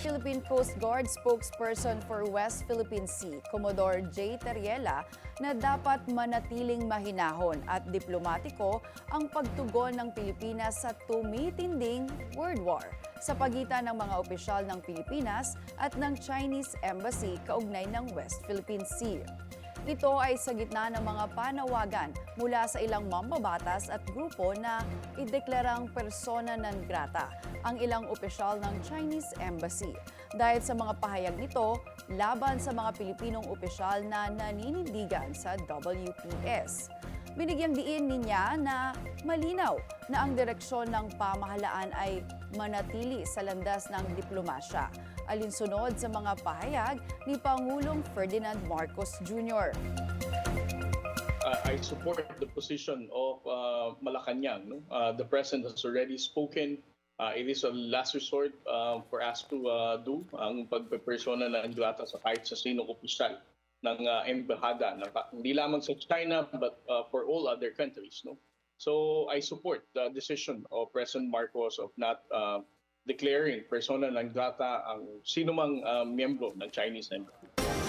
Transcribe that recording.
Philippine Coast Guard spokesperson for West Philippine Sea, Commodore J. Teriela, na dapat manatiling mahinahon at diplomatiko ang pagtugon ng Pilipinas sa tumitinding world war sa pagitan ng mga opisyal ng Pilipinas at ng Chinese Embassy kaugnay ng West Philippine Sea. Ito ay sa gitna ng mga panawagan mula sa ilang mambabatas at grupo na ideklarang persona non grata ang ilang opisyal ng Chinese Embassy. Dahil sa mga pahayag nito, laban sa mga Pilipinong opisyal na naninindigan sa WPS. Binigyang diin niya na malinaw na ang direksyon ng pamahalaan ay manatili sa landas ng diplomasya, alinsunod sa mga pahayag ni Pangulong Ferdinand Marcos Jr. I support the position of Malacanang. No? The President has already spoken. It is a last resort for us to do ang pagpersona na grata sa kahit sa sinong opisyal ng embahada, hindi lamang sa China but for all other countries. No? So I support the decision of President Marcos of not declaring persona non grata ang sinumang miyembro ng Chinese Embassy.